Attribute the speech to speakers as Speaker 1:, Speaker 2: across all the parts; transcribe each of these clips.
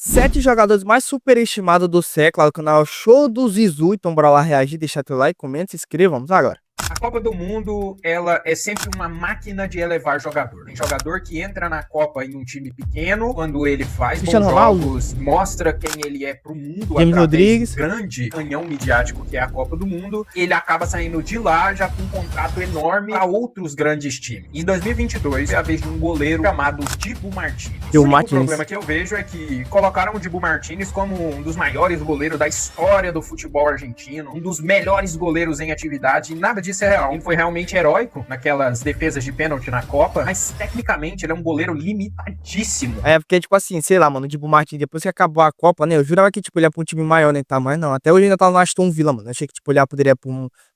Speaker 1: 7 jogadores mais superestimados do século, o canal Show do Zizu. Então bora lá reagir, deixar teu like, comenta, se inscreva, vamos agora.
Speaker 2: A Copa do Mundo, ela é sempre uma máquina de elevar jogador. Tem jogador que entra na Copa em um time pequeno, quando ele faz bons jogos, mostra quem ele é pro mundo através do grande canhão midiático que é a Copa do Mundo, ele acaba saindo de lá já com um contrato enorme para outros grandes times. Em 2022, é a vez de um goleiro chamado Dibu Martínez. O problema que eu vejo é que colocaram o Dibu Martínez como um dos maiores goleiros da história do futebol argentino, um dos melhores goleiros em atividade, e nada disso é real. Ele foi realmente heróico naquelas defesas de pênalti na Copa, mas tecnicamente ele é um goleiro limitadíssimo.
Speaker 1: É, porque, tipo assim, sei lá, mano, o Dibu Martínez, depois que acabou a Copa, né, eu jurava que, tipo, ele ia pra um time maior, né, tá, mas não, até hoje ainda tá no Aston Villa, mano, eu achei que, tipo, ele poderia ir pra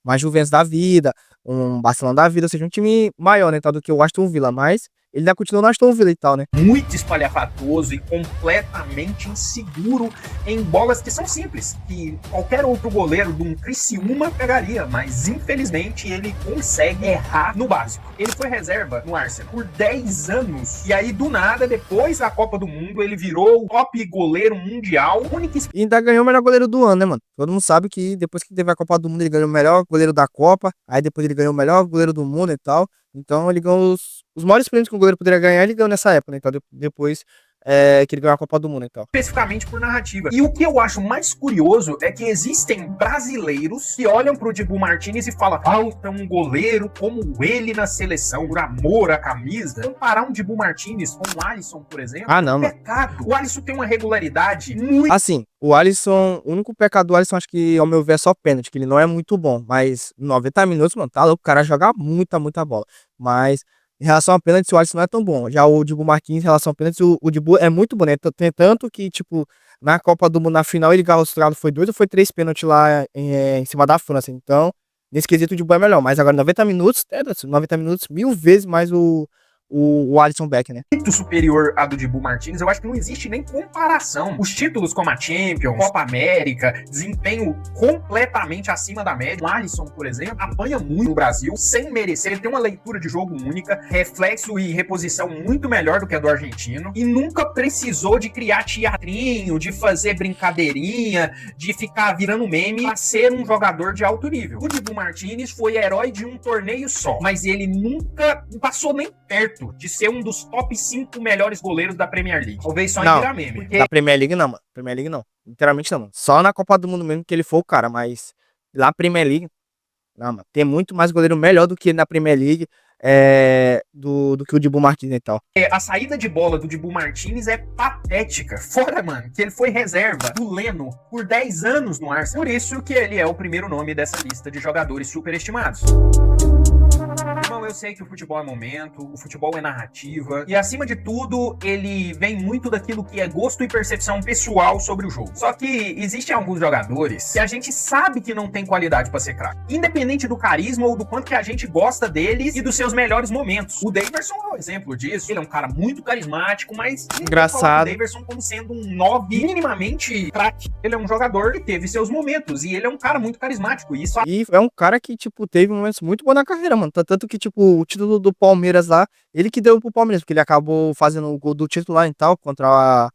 Speaker 1: uma Juventus da vida, um Barcelona da vida, ou seja, um time maior, né, tal, do que o Aston Villa, mas ele ainda continua no Aston Villa e tal, né?
Speaker 2: Muito espalhafatoso e completamente inseguro em bolas que são simples, que qualquer outro goleiro de um Criciúma pegaria, mas infelizmente ele consegue errar no básico. Ele foi reserva no Arsenal por 10 anos, e aí do nada, depois da Copa do Mundo, ele virou o top goleiro mundial.
Speaker 1: E ainda ganhou o melhor goleiro do ano, né, mano? Todo mundo sabe que depois que teve a Copa do Mundo, ele ganhou o melhor goleiro da Copa, aí depois ele ganhou o melhor goleiro do mundo e tal. Então ele ganhou os maiores prêmios que um goleiro poderia ganhar, ele ganhou nessa época, né? Então depois que ele ganhou a Copa do Mundo e tal.
Speaker 2: Especificamente por narrativa. E o que eu acho mais curioso é que existem brasileiros que olham pro Dibu Martínez e falam: falta um goleiro como ele na seleção, por amor à camisa. Comparar um Dibu Martínez com o Alisson, por exemplo,
Speaker 1: não,
Speaker 2: é pecado. O Alisson tem uma regularidade muito...
Speaker 1: Assim, o Alisson, o único pecado do Alisson, acho que, ao meu ver, é só pênalti, que ele não é muito bom. Mas 90 minutos, mano, tá louco, o cara joga muita bola. Mas em relação a pênalti, o Alisson não é tão bom. Já o Dibu Martínez, em relação a pênalti, o Dibu é muito bom, né? Tem tanto que, tipo, na Copa do Mundo, na final, ele ganhou foi 2 ou foi 3 pênaltis lá em cima da França. Então, nesse quesito, o Dibu é melhor. Mas agora, 90 minutos, 90 minutos, 1000 vezes mais o Alisson Becker, né?
Speaker 2: Muito superior a do Dibu Martínez, eu acho que não existe nem comparação. Os títulos como a Champions, Copa América, desempenho completamente acima da média. O Alisson, por exemplo, apanha muito no Brasil, sem merecer. Ele tem uma leitura de jogo única, reflexo e reposição muito melhor do que a do argentino, e nunca precisou de criar teatrinho, de fazer brincadeirinha, de ficar virando meme pra ser um jogador de alto nível. O Dibu Martínez foi herói de um torneio só, mas ele nunca passou nem perto de ser um dos top 5 melhores goleiros da Premier League. Talvez só em virar meme.
Speaker 1: Porque... Da Premier League não, mano. Premier League não. Literalmente não, mano. Só na Copa do Mundo mesmo que ele foi o cara, mas lá Premier League, não, mano. Tem muito mais goleiro melhor do que ele na Premier League, do que o Dibu Martínez e tal.
Speaker 2: A saída de bola do Dibu Martínez é patética. Fora, mano, que ele foi reserva do Leno por 10 anos no Arsenal. Por isso que ele é o primeiro nome dessa lista de jogadores superestimados. Irmão, eu sei que o futebol é momento, o futebol é narrativa, e acima de tudo, ele vem muito daquilo que é gosto e percepção pessoal sobre o jogo. Só que existem alguns jogadores que a gente sabe que não tem qualidade pra ser craque, independente do carisma ou do quanto que a gente gosta deles e dos seus melhores momentos. O Daverson é um exemplo disso. Ele é um cara muito carismático, mas
Speaker 1: engraçado.
Speaker 2: O Daverson como sendo um 9 minimamente craque. Ele é um jogador que teve seus momentos, e ele é um cara muito carismático. E
Speaker 1: é um cara que, tipo, teve momentos muito bons na carreira, mano. Tanto que, tipo, o título do Palmeiras lá, ele que deu pro Palmeiras, porque ele acabou fazendo o gol do título lá e tal, contra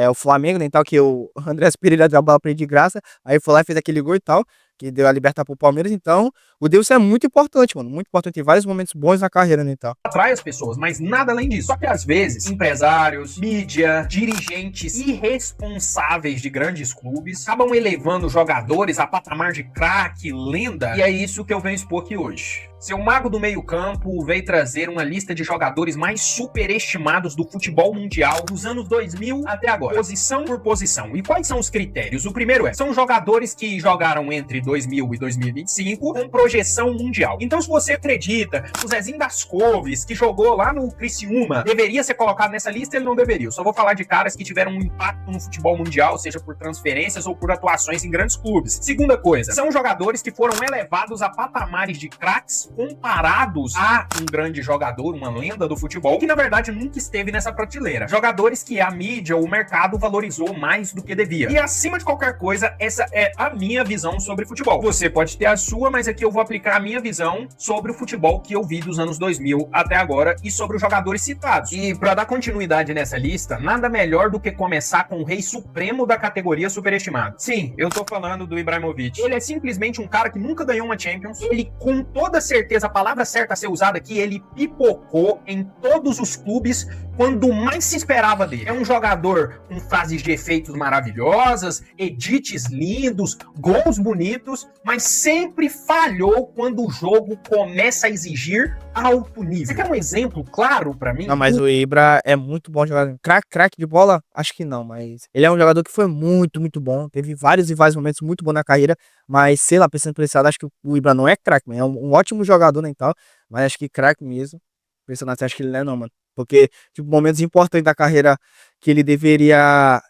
Speaker 1: o Flamengo, né, e tal, que o Andrés Pereira deu a bola pra ele de graça, aí foi lá e fez aquele gol e tal, que deu a liberta pro Palmeiras. Então, o Deus é muito importante, mano, muito importante, tem vários momentos bons na carreira, né, e tal.
Speaker 2: Atrai as pessoas, mas nada além disso. Só que às vezes, empresários, mídia, dirigentes irresponsáveis de grandes clubes acabam elevando jogadores a patamar de craque, lenda, e é isso que eu venho expor aqui hoje. Seu mago do meio-campo veio trazer uma lista de jogadores mais superestimados do futebol mundial dos anos 2000 até agora, posição por posição. E quais são os critérios? O primeiro são jogadores que jogaram entre 2000 e 2025 com projeção mundial. Então, se você acredita, o Zezinho das Couves, que jogou lá no Criciúma, deveria ser colocado nessa lista, ele não deveria. Eu só vou falar de caras que tiveram um impacto no futebol mundial, seja por transferências ou por atuações em grandes clubes. Segunda coisa, são jogadores que foram elevados a patamares de craques comparados a um grande jogador, uma lenda do futebol, que na verdade nunca esteve nessa prateleira. Jogadores que a mídia ou o mercado valorizou mais do que devia. E acima de qualquer coisa, essa é a minha visão sobre futebol. Você pode ter a sua, mas aqui eu vou aplicar a minha visão sobre o futebol que eu vi dos anos 2000 até agora e sobre os jogadores citados. E para dar continuidade nessa lista, nada melhor do que começar com o rei supremo da categoria superestimado. Sim, eu tô falando do Ibrahimovic. Ele é simplesmente um cara que nunca ganhou uma Champions. Ele, com toda certeza, a palavra certa a ser usada aqui, ele pipocou em todos os clubes quando mais se esperava dele. É um jogador com frases de efeitos maravilhosas, edits lindos, gols bonitos, mas sempre falhou quando o jogo começa a exigir alto nível. Você quer um exemplo claro pra mim?
Speaker 1: Não, mas o Ibra é muito bom jogador. Craque de bola? Acho que não, mas ele é um jogador que foi muito bom. Teve vários e vários momentos muito bons na carreira, mas sei lá, pensando por esse lado, acho que o Ibra não é craque, mano. É um ótimo jogador, né, e tal, mas acho que craque mesmo. Pensando assim, acho que ele não é não, mano. Porque, tipo, momentos importantes da carreira que ele deveria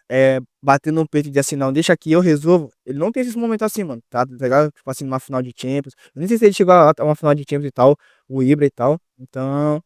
Speaker 1: bater no peito e dizer assim, não, deixa aqui, eu resolvo. Ele não tem esses momentos assim, mano, tá ligado? Tipo assim, numa final de Champions. Eu nem sei se ele chegou a uma final de Champions e tal, o Ibra e tal. Então,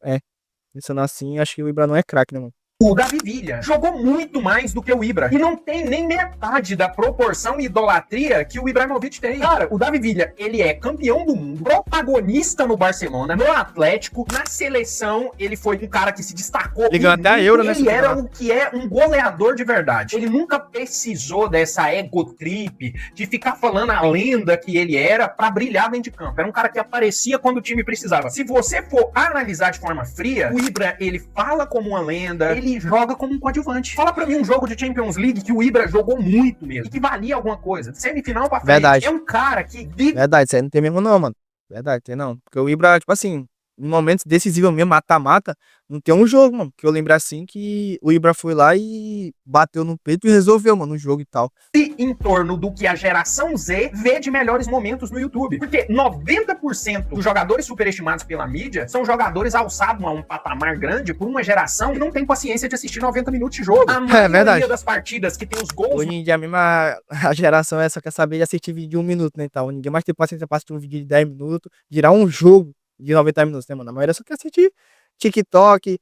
Speaker 1: pensando assim, acho que o Ibra não é craque, né, mano?
Speaker 2: O Davi Villa jogou muito mais do que o Ibra e não tem nem metade da proporção e idolatria que o Ibrahimovic tem. Cara, o Davi Villa, ele é campeão do mundo, protagonista no Barcelona, no Atlético, na seleção, ele foi um cara que se destacou.
Speaker 1: Ele ganhou até a Euro, né?
Speaker 2: Ele era o que é um goleador de verdade. Ele nunca precisou dessa ego trip, de ficar falando a lenda que ele era pra brilhar dentro de campo. Era um cara que aparecia quando o time precisava. Se você for analisar de forma fria, o Ibra, ele fala como uma lenda, ele joga como um coadjuvante. Fala pra mim um jogo de Champions League que o Ibra jogou muito mesmo, e que valia alguma coisa. Semifinal pra frente.
Speaker 1: Verdade.
Speaker 2: É um cara que...
Speaker 1: Verdade, isso aí não tem mesmo não, mano. Verdade, tem não. Porque o Ibra, tipo assim, em momentos decisivos mesmo, mata-mata, não tem um jogo, mano. Porque eu lembro assim que o Ibra foi lá e bateu no peito e resolveu, mano, o jogo e tal.
Speaker 2: Em torno do que a geração Z vê de melhores momentos no YouTube. Porque 90% dos jogadores superestimados pela mídia são jogadores alçados a um patamar grande por uma geração que não tem paciência de assistir 90 minutos de jogo. A maioria
Speaker 1: verdade.
Speaker 2: das partidas que tem os gols...
Speaker 1: Hoje em dia mesmo a geração só quer saber de assistir vídeo de 1 minuto, né, e tal. Ninguém mais tem paciência pra assistir um vídeo de 10 minutos, virar um jogo de 90 minutos, né, mano? A maioria só quer assistir TikTok,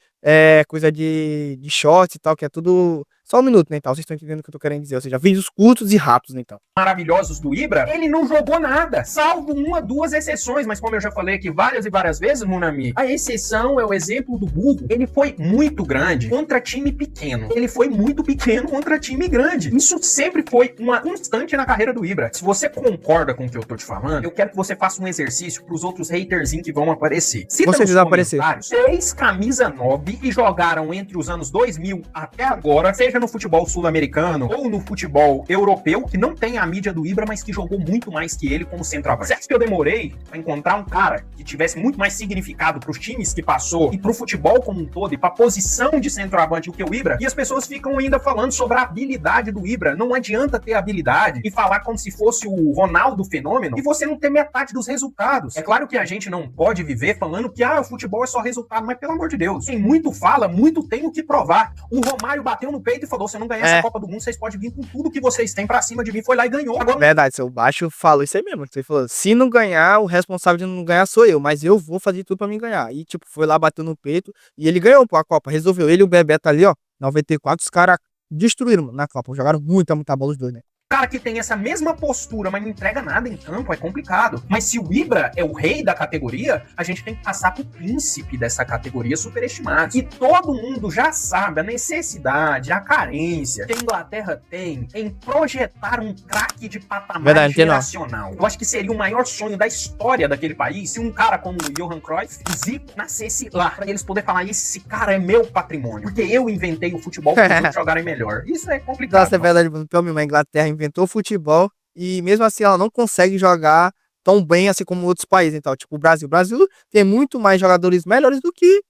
Speaker 1: coisa de shorts e tal, que é tudo só 1 minuto, né, então vocês estão entendendo o que eu tô querendo dizer, ou seja, vídeos curtos e rápidos, né, então.
Speaker 2: Maravilhosos do Ibra, ele não jogou nada, salvo 1 ou 2 exceções, mas como eu já falei aqui várias e várias vezes, Munami, a exceção é o exemplo do burro. Ele foi muito grande contra time pequeno, ele foi muito pequeno contra time grande. Isso sempre foi uma constante na carreira do Ibra. Se você concorda com o que eu tô te falando, eu quero que você faça um exercício pros outros haterzinhos que vão aparecer. Cita
Speaker 1: Vocês
Speaker 2: nos
Speaker 1: vão aparecer.
Speaker 2: comentários 3 camisa 9 e jogaram entre os anos 2000 até agora, seja no futebol sul-americano ou no futebol europeu, que não tem a mídia do Ibra, mas que jogou muito mais que ele como centroavante. Certo que eu demorei pra encontrar um cara que tivesse muito mais significado pros times que passou e pro futebol como um todo e pra posição de centroavante do que o Ibra, e as pessoas ficam ainda falando sobre a habilidade do Ibra. Não adianta ter habilidade e falar como se fosse o Ronaldo fenômeno e você não ter metade dos resultados. É claro que a gente não pode viver falando que o futebol é só resultado, mas pelo amor de Deus, quem muito fala, muito tem o que provar. O Romário bateu no peito e falou: se eu não ganhar essa Copa do Mundo, vocês podem vir com tudo que vocês têm pra cima de mim. Foi lá e ganhou. Agora...
Speaker 1: Verdade, seu Baixo falou isso aí mesmo. Você falou, se não ganhar, o responsável de não ganhar sou eu, mas eu vou fazer tudo pra mim ganhar. E tipo, foi lá, bateu no peito e ele ganhou a Copa, resolveu. Ele e o Bebeto ali, ó, 94, os caras destruíram, mano, na Copa. Jogaram muita bola os dois, né?
Speaker 2: Cara que tem essa mesma postura, mas não entrega nada em campo, é complicado. Mas se o Ibra é o rei da categoria, a gente tem que passar pro príncipe dessa categoria superestimado. E todo mundo já sabe a necessidade, a carência que a Inglaterra tem em projetar um craque de patamar geracional. Eu acho que seria o maior sonho da história daquele país se um cara como o Johan Cruyff, o Zico, nascesse lá, pra eles poderem falar: esse cara é meu patrimônio, porque eu inventei o futebol para os jogarem melhor. Isso é complicado.
Speaker 1: Nossa, é verdade, mano. A Inglaterra inventou futebol e mesmo assim ela não consegue jogar tão bem assim como outros países. Então, tipo, o Brasil tem muito mais jogadores melhores do que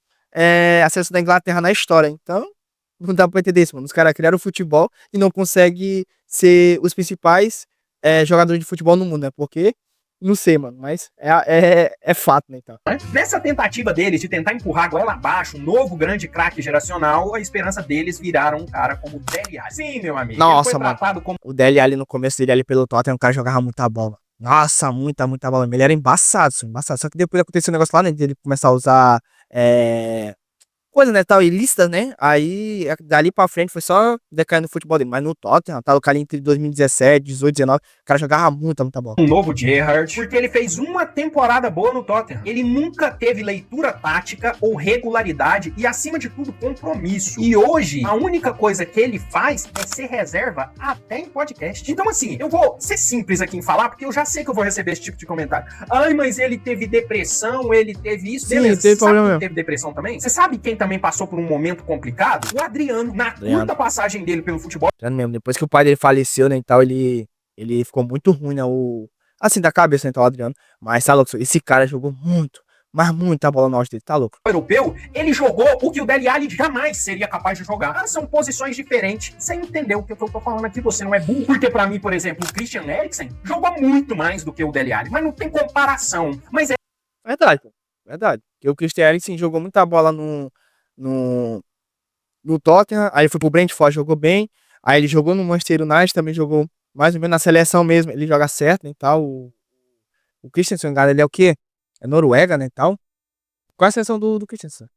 Speaker 1: a seleção da Inglaterra na história. Então, não dá pra entender isso, mano. Os caras criaram o futebol e não conseguem ser os principais jogadores de futebol no mundo, né? Porque, não sei, mano, mas é fato, né? Então.
Speaker 2: Nessa tentativa deles de tentar empurrar a goela abaixo um novo grande craque geracional, a esperança deles viraram um cara como o Dele Alli. Sim, meu amigo.
Speaker 1: Nossa, mano. O Dele Alli no começo dele ali pelo Tottenham, o cara jogava muita bola. Nossa, muita bola. Ele era embaçado. Só que depois aconteceu um negócio lá, né? De ele começar a usar coisa, né, tal, ilícita, né, aí dali pra frente foi só decaindo o futebol dele, mas no Tottenham, tá, o cara entre 2017, 18, 19, o cara jogava muita bola.
Speaker 2: Um novo Gerrard, porque ele fez uma temporada boa no Tottenham. Ele nunca teve leitura tática ou regularidade e, acima de tudo, compromisso. E hoje, a única coisa que ele faz é ser reserva até em podcast. Então, assim, eu vou ser simples aqui em falar, porque eu já sei que eu vou receber esse tipo de comentário. Ai, mas ele teve depressão, ele teve isso.
Speaker 1: Sim,
Speaker 2: beleza,
Speaker 1: teve
Speaker 2: você sabe
Speaker 1: problema.
Speaker 2: que teve depressão também? Você sabe quem também passou por um momento complicado? O Adriano. Na curta passagem dele pelo futebol.
Speaker 1: Mesmo, depois que o pai dele faleceu, né, e tal, ele ficou muito ruim, né, assim, da cabeça, né, então, o Adriano. Mas tá louco, esse cara jogou muito, mas muita bola no auge dele, tá louco.
Speaker 2: Europeu, ele jogou o que o Dele Alli jamais seria capaz de jogar. Ah, são posições diferentes. Você entendeu o que eu tô falando aqui, você não é burro. Porque pra mim, por exemplo, o Christian Eriksen jogou muito mais do que o Dele Alli, mas não tem comparação. Mas é
Speaker 1: Verdade, pô, verdade. Porque o Christian Eriksen jogou muita bola no, no Tottenham, aí foi pro Brentford, jogou bem, aí ele jogou no Manchester United, também jogou mais ou menos na seleção mesmo, ele joga certo, né, e tal, o Christensen, cara, ele é o quê? É Noruega, né, e tal. Qual é a seleção do Christensen?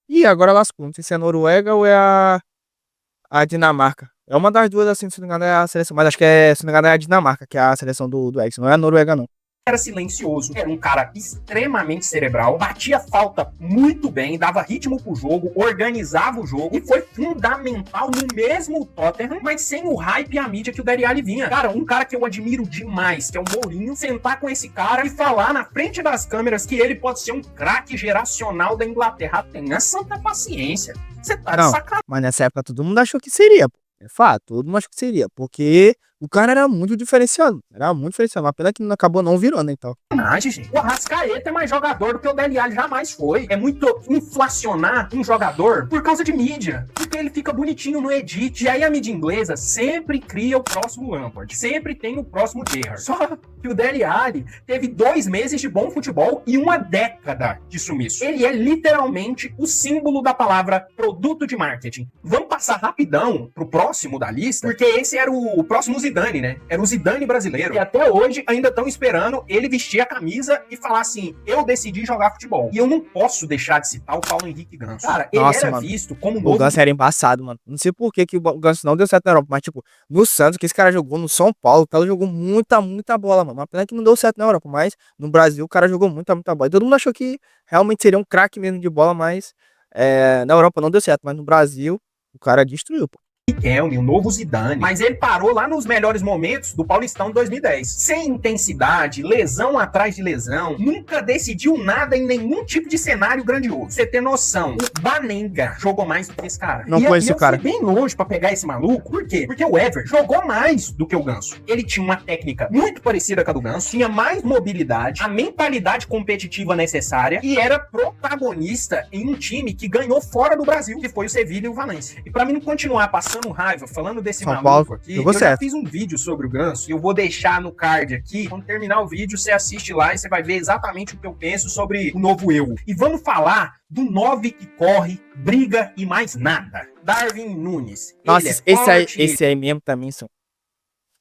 Speaker 1: Ih, agora lascou, não sei se é a Noruega ou é a Dinamarca. É uma das duas, assim, se não me engano é a seleção, mas acho que é, se não me engano é a Dinamarca, que é a seleção do Eriksen, não é a Noruega, não.
Speaker 2: era silencioso, era um cara extremamente cerebral, batia falta muito bem, dava ritmo pro jogo, organizava o jogo e foi fundamental no mesmo Tottenham, mas sem o hype e a mídia que o Dele Alli vinha. Cara, um cara que eu admiro demais, que é o Mourinho, sentar com esse cara e falar na frente das câmeras que ele pode ser um craque geracional da Inglaterra. Tenha santa paciência. Você tá de sacanagem.
Speaker 1: Mas nessa época todo mundo achou que seria, pô. É fato, todo mundo achou que seria, porque o cara era muito diferenciado. Era muito diferenciado. Uma pena que não acabou não virando, então.
Speaker 2: Gente. O Arrascaeta é mais jogador do que o Dele Alli jamais foi. É muito inflacionar um jogador por causa de mídia. Porque ele fica bonitinho no edit. E aí a mídia inglesa sempre cria o próximo Lampard. Sempre tem o próximo Gerrard. Só que o Dele Alli teve 2 meses de bom futebol e uma década de sumiço. Ele é literalmente o símbolo da palavra produto de marketing. Vamos passar rapidão pro próximo da lista, porque esse era o próximo Zidane, né? Era o Zidane brasileiro. E até hoje ainda estão esperando ele vestir a camisa e falar assim, eu decidi jogar futebol. E eu não posso deixar de citar o Paulo Henrique Ganso. Cara, ele era visto como
Speaker 1: o Ganso era embaçado, mano. Não sei por que o Ganso não deu certo na Europa, mas tipo, no Santos, que esse cara jogou no São Paulo, o cara jogou muita bola, mano. Uma pena que não deu certo na Europa, mas no Brasil o cara jogou muita bola. E todo mundo achou que realmente seria um craque mesmo de bola, mas na Europa não deu certo, mas no Brasil o cara destruiu, pô.
Speaker 2: Riquelme, o novo Zidane, mas ele parou lá nos melhores momentos do Paulistão de 2010. Sem intensidade, lesão atrás de lesão, nunca decidiu nada em nenhum tipo de cenário grandioso. Você tem noção, o Banenga jogou mais do que esse cara.
Speaker 1: Não conheço o cara.
Speaker 2: Fui bem longe pra pegar esse maluco, por quê? Porque o Ever jogou mais do que o Ganso. Ele tinha uma técnica muito parecida com a do Ganso, tinha mais mobilidade, a mentalidade competitiva necessária e era protagonista em um time que ganhou fora do Brasil, que foi o Sevilla e o Valência. E pra mim não continuar passando raiva, falando desse
Speaker 1: São
Speaker 2: maluco
Speaker 1: Paulo,
Speaker 2: aqui, eu já fiz um vídeo sobre o Ganso, e eu vou deixar no card aqui, quando terminar o vídeo, você assiste lá e você vai ver exatamente o que eu penso sobre o novo eu. E vamos falar do 9 que corre, briga e mais nada. Darwin Nunes.
Speaker 1: Nossa, esse aí mesmo também, são.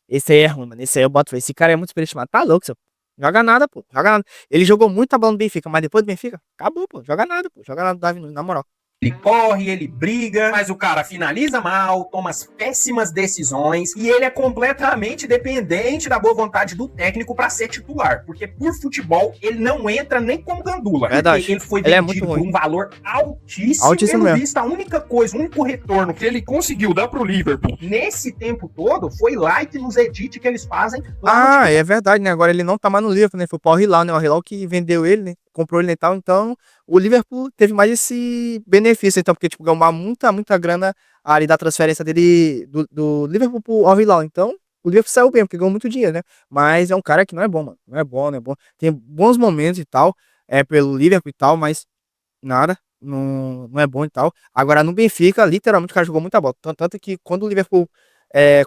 Speaker 1: Esse aí é ruim, mano. Esse aí eu boto. Esse cara é muito superestimado. Tá louco, seu. Joga nada, pô. Joga nada. Ele jogou muita bola no Benfica, mas depois do Benfica, acabou, pô. Joga nada, pô. Joga nada do Darwin Nunes, na moral.
Speaker 2: Ele corre, ele briga, mas o cara finaliza mal, toma as péssimas decisões e ele é completamente dependente da boa vontade do técnico pra ser titular, porque por futebol ele não entra nem como gandula.
Speaker 1: Verdade.
Speaker 2: Porque ele foi
Speaker 1: Ele
Speaker 2: vendido por um valor altíssimo,
Speaker 1: Altíssimo
Speaker 2: pelo
Speaker 1: mesmo.
Speaker 2: visto, a única coisa, o único retorno que ele conseguiu dar pro Liverpool nesse tempo todo foi like nos edits que eles fazem lá no
Speaker 1: É verdade, né? Agora ele não tá mais no Liverpool, né? Foi pro Al Hilal, né? O Al Hilal que vendeu ele, né? Comprou ele e tal. Então, o Liverpool teve mais esse benefício, então, porque, tipo, ganhou muita grana ali da transferência dele do Liverpool pro Al Hilal. Então, o Liverpool saiu bem, porque ganhou muito dinheiro, né? Mas é um cara que não é bom, mano. Não é bom, não é bom. Tem bons momentos e tal, pelo Liverpool e tal, mas nada. Não é bom e tal. Agora, no Benfica, literalmente, o cara jogou muita bola. Tanto que quando o Liverpool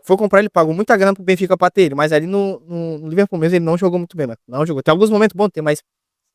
Speaker 1: foi comprar, ele pagou muita grana pro Benfica pra ter ele. Mas ali no Liverpool mesmo, ele não jogou muito bem, mano. Não jogou. Tem alguns momentos bons, mas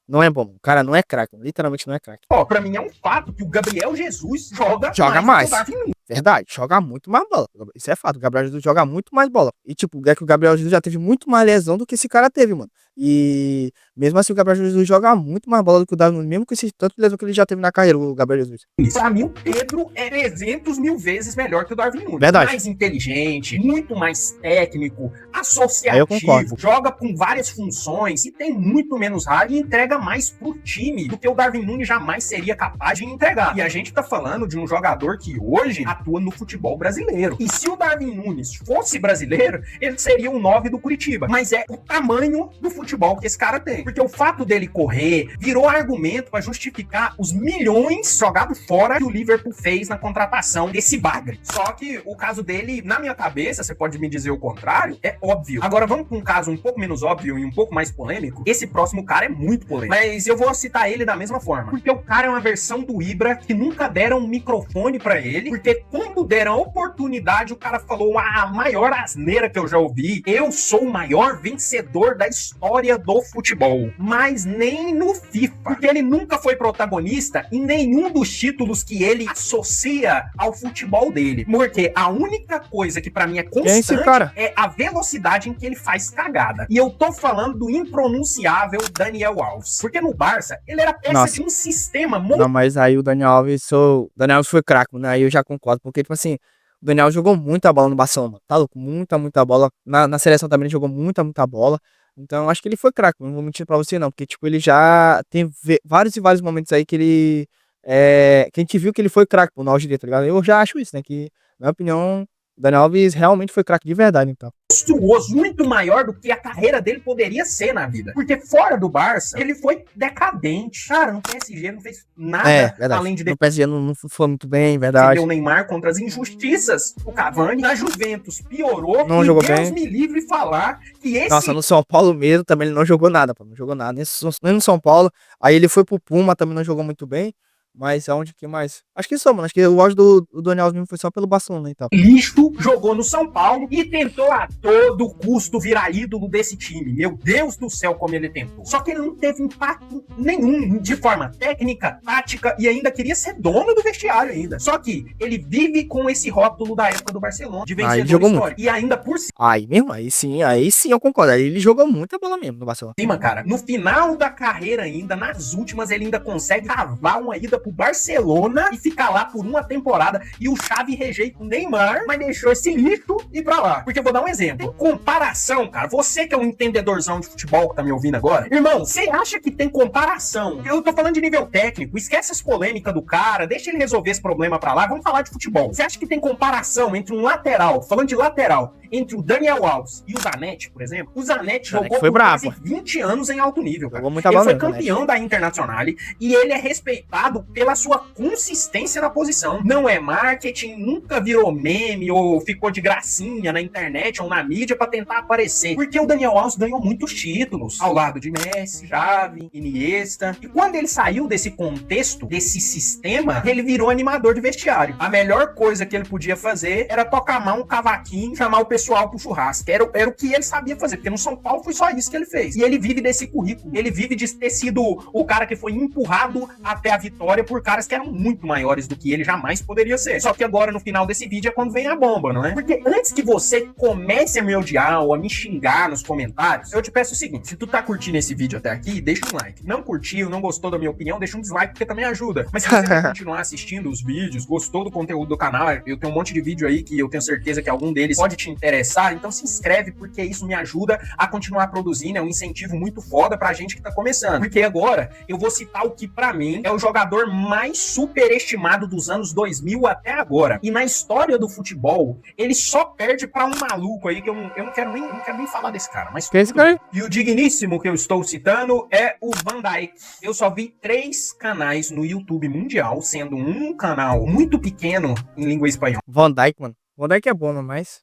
Speaker 1: Não é bom. O cara não é craque. Literalmente não é craque.
Speaker 2: Ó, pra mim é um fato que o Gabriel Jesus
Speaker 1: Joga mais.
Speaker 2: que o Darwin Nunes.
Speaker 1: Verdade, joga muito mais bola. Isso é fato. O Gabriel Jesus joga muito mais bola. E, tipo, é que o Gabriel Jesus já teve muito mais lesão do que esse cara teve, mano. E mesmo assim, o Gabriel Jesus joga muito mais bola do que o Darwin Nunes, mesmo com esse tanto de lesão que ele já teve na carreira, o Gabriel Jesus.
Speaker 2: Pra mim, o Pedro é 300 mil vezes melhor que o Darwin Nunes.
Speaker 1: Verdade.
Speaker 2: Mais inteligente, muito mais técnico,
Speaker 1: Aí eu
Speaker 2: associativo,
Speaker 1: concordo.
Speaker 2: joga com várias funções e tem muito menos raio e entrega mais pro time do que o Darwin Nunes jamais seria capaz de entregar. E a gente tá falando de um jogador que hoje atua no futebol brasileiro. E se o Darwin Nunes fosse brasileiro, ele seria o 9 do Curitiba. Mas é o tamanho do futebol que esse cara tem. Porque o fato dele correr virou argumento pra justificar os milhões jogados fora que o Liverpool fez na contratação desse bagre. Só que o caso dele, na minha cabeça, você pode me dizer o contrário, é óbvio. Agora vamos pra um caso um pouco menos óbvio e um pouco mais polêmico. Esse próximo cara é muito polêmico. Mas eu vou citar ele da mesma forma. Porque o cara é uma versão do Ibra que nunca deram um microfone pra ele. Porque quando deram a oportunidade, o cara falou a maior asneira que eu já ouvi. Eu sou o maior vencedor da história do futebol. Mas nem no FIFA. Porque ele nunca foi protagonista em nenhum dos títulos que ele associa ao futebol dele. Porque a única coisa que pra mim é
Speaker 1: Quem é esse
Speaker 2: constante
Speaker 1: cara?
Speaker 2: é a velocidade em que ele faz cagada. E eu tô falando do impronunciável Daniel Alves. Porque no Barça, ele era peça
Speaker 1: Nossa.
Speaker 2: de um sistema
Speaker 1: Não, mas aí o Daniel Alves, o Daniel Alves foi craque, né? Aí eu já concordo, porque, tipo assim, o Daniel jogou muita bola no Barcelona, mano. Tá louco? Muita bola. Na seleção também ele jogou muita bola. Então, eu acho que ele foi craque, não vou mentir pra você, não. Porque, tipo, ele já tem vários e vários momentos aí que ele. Que a gente viu que ele foi craque, pô, no auge dele, tá ligado? Eu já acho isso, né? Que, na minha opinião, o Daniel Alves realmente foi craque de verdade, então.
Speaker 2: monstruoso, muito maior do que a carreira dele poderia ser na vida. Porque fora do Barça, ele foi decadente. Cara, no PSG não fez nada além de
Speaker 1: No PSG não foi muito bem,
Speaker 2: defender
Speaker 1: verdade.
Speaker 2: o Neymar contra as injustiças. O Cavani na Juventus piorou.
Speaker 1: Não
Speaker 2: e
Speaker 1: jogou
Speaker 2: Deus
Speaker 1: bem.
Speaker 2: me livre falar que esse
Speaker 1: Nossa, no São Paulo mesmo também ele não jogou nada, pô. Não jogou nada. Nem no São Paulo. Aí ele foi pro Puma, também não jogou muito bem. Mas aonde que mais? Acho que só, mano. Acho que o auge do Daniel Alves mesmo foi só pelo Barcelona e tal.
Speaker 2: lixo jogou no São Paulo e tentou a todo custo virar ídolo desse time. Meu Deus do céu, como ele tentou. Só que ele não teve impacto nenhum de forma técnica, tática e ainda queria ser dono do vestiário ainda. Só que ele vive com esse rótulo da época do Barcelona, de vencedor
Speaker 1: jogou
Speaker 2: histórico. E ainda por
Speaker 1: Aí mesmo, aí sim eu concordo. Aí ele jogou muita bola mesmo no Barcelona.
Speaker 2: cima, cara, no final da carreira ainda, nas últimas, ele ainda consegue cavar uma ida pro Barcelona e ficar lá por uma temporada. E o Xavi rejeita o Neymar, mas deixou esse lixo ir pra lá. Porque eu vou dar um exemplo. Tem comparação, cara. Você que é um entendedorzão de futebol que tá me ouvindo agora. Irmão, você acha que tem comparação? Eu tô falando de nível técnico. Esquece as polêmicas do cara. Deixa ele resolver esse problema pra lá. Vamos falar de futebol. Você acha que tem comparação entre um lateral, falando de lateral, entre o Daniel Alves e o Zanetti, por exemplo? O Zanetti jogou
Speaker 1: foi
Speaker 2: por
Speaker 1: brabo.
Speaker 2: quase 20 anos em alto nível, cara.
Speaker 1: Jogou muita
Speaker 2: Ele
Speaker 1: bola
Speaker 2: foi
Speaker 1: mesmo,
Speaker 2: campeão da Internazionale e ele é respeitado pela sua consistência na posição. Não é marketing, nunca virou meme ou ficou de gracinha na internet ou na mídia pra tentar aparecer. Porque o Daniel Alves ganhou muitos títulos ao lado de Messi, Xavi, Iniesta. E quando ele saiu desse contexto, desse sistema, ele virou animador de vestiário. A melhor coisa que ele podia fazer era tocar um cavaquinho, chamar o pessoal pro churrasco. Era o que ele sabia fazer, porque no São Paulo foi só isso que ele fez. E ele vive desse currículo. Ele vive de ter sido o cara que foi empurrado até a vitória por caras que eram muito maiores do que ele jamais poderia ser. Só que agora, no final desse vídeo, é quando vem a bomba, não é? Porque antes que você comece a me odiar ou a me xingar nos comentários, eu te peço o seguinte: se tu tá curtindo esse vídeo até aqui, deixa um like. Não curtiu, não gostou da minha opinião, deixa um dislike, porque também ajuda. Mas se você quer continuar assistindo os vídeos, gostou do conteúdo do canal, eu tenho um monte de vídeo aí que eu tenho certeza que algum deles pode te interessar, então se inscreve, porque isso me ajuda a continuar produzindo, é um incentivo muito foda pra gente que tá começando. Porque agora eu vou citar o que pra mim é o jogador mais superestimado dos anos 2000 até agora. E na história do futebol, ele só perde pra um maluco aí que eu não quero nem falar desse cara, mas
Speaker 1: Quem é esse cara aí?
Speaker 2: e o digníssimo que eu estou citando é o Van Dijk. Eu só vi 3 canais no YouTube mundial, sendo um canal muito pequeno em língua espanhola.
Speaker 1: Van Dijk, mano. Van Dijk é bom, mano, mas...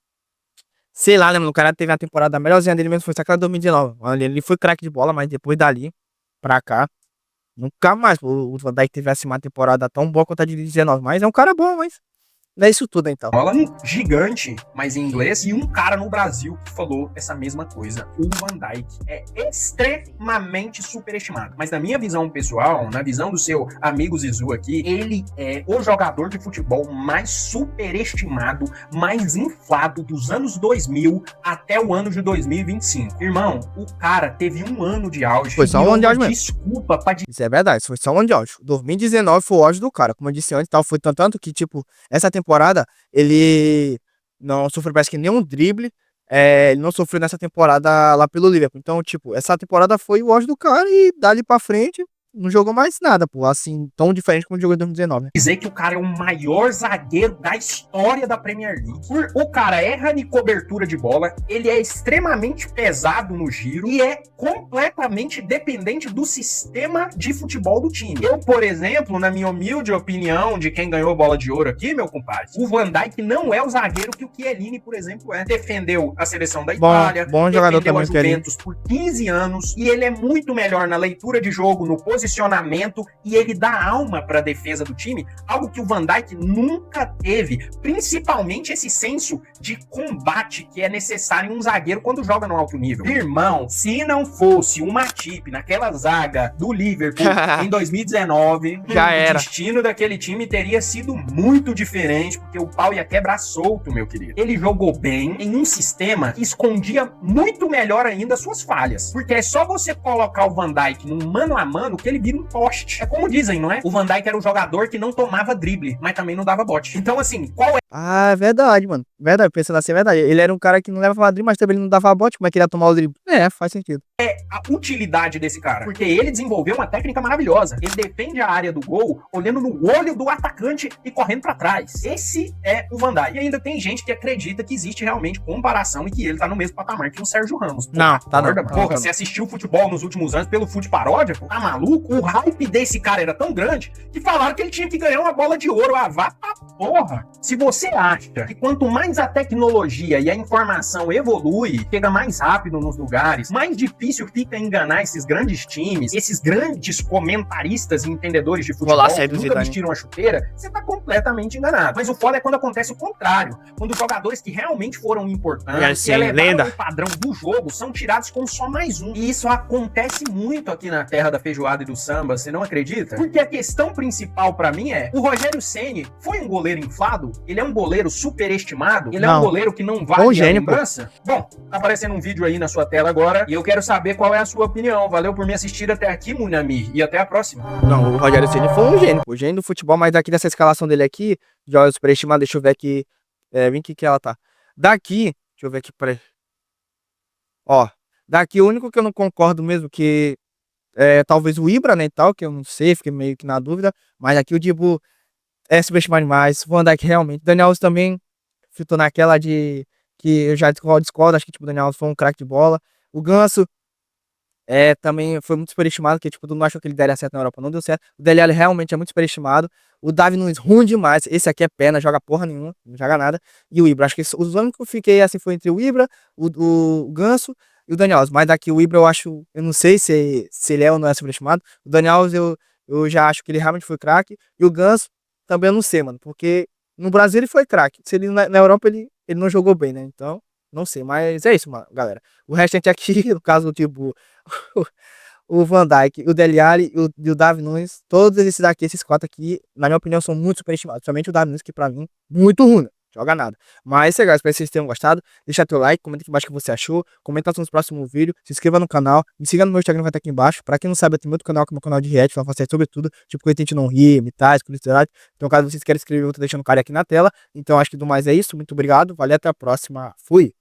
Speaker 1: Sei lá, né, mano? O cara teve a temporada melhorzinha dele mesmo, foi aquela 2019. Ele foi craque de bola, mas depois dali pra cá, nunca mais. O Van Dijk teve assim uma temporada tão boa quanto a de 2019. Mas é um cara bom, mas Não é isso tudo, então.
Speaker 2: Bola gigante, mas em inglês, e um cara no Brasil que falou essa mesma coisa. O Van Dijk é extremamente superestimado. Mas na minha visão pessoal, na visão do seu amigo Zizu aqui, ele é o jogador de futebol mais superestimado, mais inflado dos anos 2000 até o ano de 2025. Irmão, o cara teve um ano de auge.
Speaker 1: Foi só um ano de auge mesmo.
Speaker 2: Desculpa pra dizer.
Speaker 1: Isso é verdade, isso foi só um ano de auge. 2019 foi o auge do cara, como eu disse antes, tal, foi tanto que, tipo, essa temporada, ele não sofreu, parece que nenhum drible, ele não sofreu nessa temporada lá pelo Liverpool. Então, tipo, essa temporada foi o auge do cara e dali pra frente, não jogou mais nada, pô, assim, tão diferente como jogou em 2019, né?
Speaker 2: Dizer que o cara é o maior zagueiro da história da Premier League. O cara erra de cobertura de bola, ele é extremamente pesado no giro e é completamente dependente do sistema de futebol do time. Eu, por exemplo, na minha humilde opinião de quem ganhou a bola de ouro aqui, meu compadre, o Van Dijk não é o zagueiro que o Chiellini, por exemplo, é. Defendeu a seleção da Itália,
Speaker 1: bom jogador
Speaker 2: defendeu
Speaker 1: também,
Speaker 2: a Juventus por 15 anos e ele é muito melhor na leitura de jogo, no posicionamento, e ele dá alma para a defesa do time, algo que o Van Dijk nunca teve, principalmente esse senso de combate que é necessário em um zagueiro quando joga no alto nível. Irmão, se não fosse o Matip naquela zaga do Liverpool em 2019,
Speaker 1: Já era.
Speaker 2: O destino daquele time teria sido muito diferente, porque o pau ia quebrar solto, meu querido. Ele jogou bem em um sistema que escondia muito melhor ainda as suas falhas, porque é só você colocar o Van Dijk num mano a mano que ele vira um poste. É como dizem, não é? O Van Dijk era um jogador que não tomava drible, mas também não dava bote. Então, assim, qual é?
Speaker 1: Ah, é verdade, mano. Verdade, pensando assim, é verdade. Ele era um cara que não levava drible, mas também ele não dava bote. Como é que ele ia tomar o drible? É, faz sentido.
Speaker 2: A utilidade desse cara? Porque ele desenvolveu uma técnica maravilhosa. Ele defende a área do gol, olhando no olho do atacante e correndo pra trás. Esse é o Van Dijk. E ainda tem gente que acredita que existe realmente comparação e que ele tá no mesmo patamar que o Sérgio Ramos. Pô,
Speaker 1: Não, tá não.
Speaker 2: Porra, você assistiu futebol nos últimos anos pelo Fute Paródia? Pô, tá maluco? O hype desse cara era tão grande que falaram que ele tinha que ganhar uma bola de ouro. Ah, vá pra porra! Se você acha que quanto mais a tecnologia e a informação evolui, chega mais rápido nos lugares, mais difícil fica enganar esses grandes times, esses grandes comentaristas e entendedores de futebol que nunca vestiram a chuteira, você tá completamente enganado. Mas o foda é quando acontece o contrário, quando os jogadores que realmente foram importantes, que elevaram o padrão do jogo, são tirados com só mais um. E isso acontece muito aqui na terra da feijoada e do samba, você não acredita? Porque a questão principal pra mim é, o Rogério Ceni foi um goleiro inflado? Ele é um goleiro superestimado? Ele é um goleiro que não vale a lembrança? Bom, tá aparecendo um vídeo aí na sua tela agora e eu quero saber qual é a sua opinião. Valeu por me assistir até aqui, Munami, e até a próxima.
Speaker 1: Não, o Rogério Ceni foi um gênio, o gênio do futebol, mas daqui dessa escalação dele aqui, joga superestimado, deixa eu ver aqui, vem que ela tá. Daqui, deixa eu ver aqui, ó, daqui o único que eu não concordo mesmo que talvez o Ibra, né, e tal, que eu não sei, fiquei meio que na dúvida, mas aqui o Dibu é superestimado demais, o Van Dijk realmente, Daniel Alves também ficou naquela de que eu já discordo, acho que tipo, o Daniel Alves foi um craque de bola, o Ganso também foi muito superestimado, que tipo, tu não achou que ele daria certo na Europa, não deu certo. O Dele Alli realmente é muito superestimado. O Davi Nunes, ruim demais. Esse aqui é perna, joga porra nenhuma, não joga nada. E o Ibra, acho que os únicos que eu fiquei assim foi entre o Ibra, o Ganso e o Daniel Alves. Mas daqui o Ibra eu acho, eu não sei se ele é ou não é superestimado. O Daniel Alves eu já acho que ele realmente foi craque. E o Ganso também eu não sei, mano, porque no Brasil ele foi craque. Se ele na Europa ele não jogou bem, né? Então, não sei, mas é isso, mano, galera. O restante aqui, no caso, tipo, o Van Dijk, o Dele Alli e o Davi Nunes, todos esses daqui, esses quatro aqui, na minha opinião, são muito superestimados. Somente o Davi Nunes, que pra mim, muito ruim, joga nada. Mas é isso aí, espero que vocês tenham gostado. Deixa teu like, comenta aqui embaixo o que você achou, comenta nos próximos vídeos, se inscreva no canal, me siga no meu Instagram, vai estar aqui embaixo. Pra quem não sabe, eu tenho outro canal, que é o meu canal de react, lá eu faço sobre tudo, tipo, coisa que a gente não ri, mitais, curiosidade. Então, caso vocês queiram escrever, eu tô deixando o card aqui na tela. Então, acho que do mais é isso, muito obrigado, valeu, até a próxima, fui!